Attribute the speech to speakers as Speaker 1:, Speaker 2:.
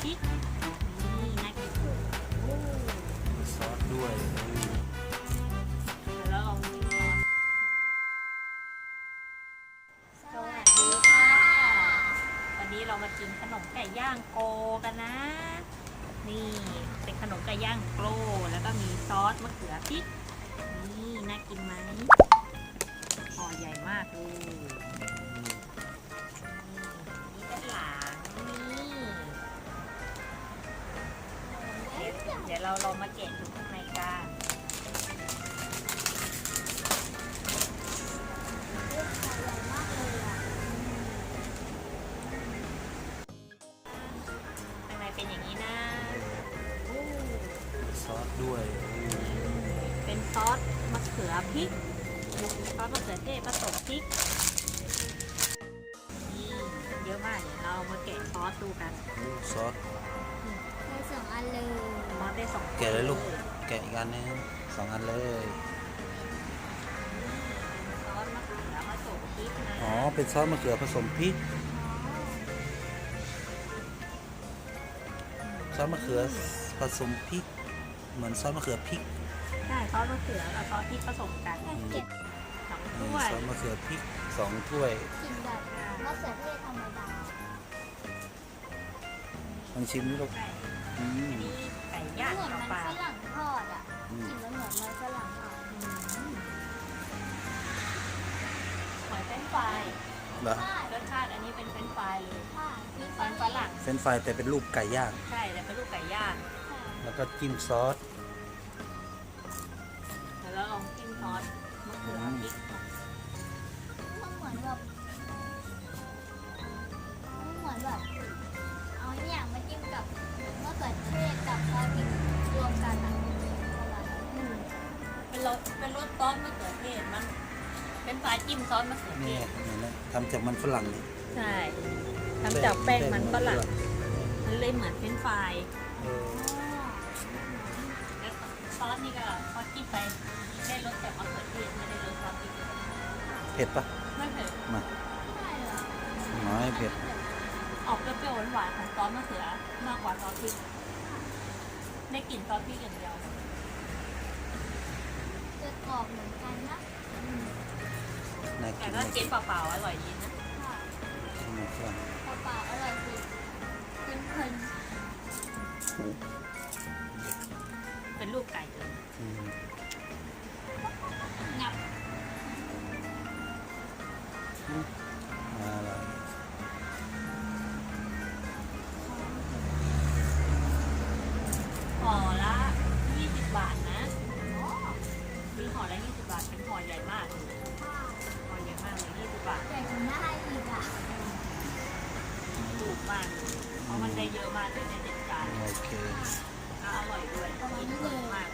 Speaker 1: ริกนี่น่ากินโอ้
Speaker 2: มีซอสด้วย
Speaker 1: แล้วลองชิมก่อนสวัสดีค่ะวันนี้เรามากินขนมไก่ย่างโกกันนะนี่เป็นขนมไก่ย่างโกแล้วก็มีซอสมะเขือพริกนี่น่ากินไหมห่อใหญ่มากเลยนี่ด้านหลังนี่เดี๋ยวเราลองมาแกะดูข้างในกันข้างในเป็นอย่างนี้นะโอ้
Speaker 2: มีซอสด้วย
Speaker 1: เป็นซอสมะเขือพริกซอสมะเขือเทศผสมพริกนี่เยอะมากเดี๋ยวเรามาแกะซอสดูกัน
Speaker 2: ซอส
Speaker 3: ได้สองอันเลย
Speaker 1: ซอสได้สอง
Speaker 2: แกะเลยลูกแกะอีกอันนึง2 อันเลย
Speaker 1: ซอสมะเขือผสมพริกนะ
Speaker 2: อ๋อเป็นซอสมะเขือผสมพริกซอสมะเขือผสมพริกเหมือนซอสมะเขือพริก
Speaker 1: ใช่ซอสมะเขือกับซอสพริกผสมกัน
Speaker 3: เก็บ
Speaker 1: สอง
Speaker 2: นี่
Speaker 1: ถ้วย
Speaker 2: ซอสมะเขือพริก2 ถ้วย
Speaker 3: กินแบบมะเขือเทศธรรมดา
Speaker 2: ลองชิมดูลูก
Speaker 1: ไก่
Speaker 2: อืม
Speaker 1: นี่ไก่ย่าง
Speaker 3: เหมือนมัน
Speaker 1: เปล่า
Speaker 3: ฝรั่งทอดอ่ะ
Speaker 2: อื
Speaker 3: กิ
Speaker 2: ม
Speaker 3: นแล้วเหมือนมันฝรั่งทอด
Speaker 1: หอยเฟรนช์ฟราย
Speaker 2: เหรอ
Speaker 3: ใช่
Speaker 1: รสชาติอันนี้เป็นเฟรนช์ฟรายเลย
Speaker 3: ค่ะมี
Speaker 1: มันฝรั่ง
Speaker 2: เฟรนช์ฟรายแต่เป็นรูปไก่ย่าง
Speaker 1: ใช่แต่เป็นลูกไก่ย่าง
Speaker 2: แล้วก็จิ้มซอส
Speaker 1: แล้วเราลองจิ้มซอสมะเขือพริก
Speaker 3: มันเหมือนแบบเอาเนี่ยมาจิ้มกับมะเขือเทศกับซอสพริกรวมกันอ่ะ
Speaker 1: เป็นรสซอสมะเขือเทศมันเป็นปลาจิ้มซอสมะเขือเท
Speaker 2: นี่
Speaker 1: ศ
Speaker 2: เห็นไหมทำจากมันฝรั่งนี่
Speaker 1: ใช่ทำจากแป้งมันฝรั่งมันเลยเหมือนเฟรนช์ฟราย
Speaker 2: เออ
Speaker 1: แล้วซอสนี่ก็พอจิ้มไปได้รสจากมะเขือเทศไม่ได้รสซอสพริก
Speaker 2: เผ็ดปะ
Speaker 1: ไม่เผ็ด
Speaker 2: มา
Speaker 3: ใช่เหรอ
Speaker 2: น้อยเผ็ด
Speaker 1: ออกเปรี้ยวๆหวานๆของซอสมะเขือมากกว่าซอสพริกได้กลิ่นซอสพริกอย่างเดียว
Speaker 3: จะกรอบเหมือนกันนะ
Speaker 2: น่า
Speaker 1: แต่
Speaker 2: กิน
Speaker 1: ก็กินเปล่าๆอร่อยดีนะ
Speaker 3: ค่ะ
Speaker 2: มันฝรั่ง
Speaker 3: เปล่าๆอร่อยสิเพลิน
Speaker 1: เป็นรูปไก่เลย
Speaker 2: อืม
Speaker 3: ๆงับ
Speaker 2: อร่อย
Speaker 1: ห่อละ20 บาทนะมีห่อละ20 บาทเป็นห่อใหญ่มากเลยห่อใหญ่มากเลย20 บาท
Speaker 3: ใหญ่กว่าหน้าอีกอ่ะ
Speaker 1: ถูกมากเลยเพราะมันได้เยอะมากเลยใน7 จาน
Speaker 2: โอเค
Speaker 1: แล้วอร่อยด้วย
Speaker 3: ประมาณนี้เลย
Speaker 1: มาก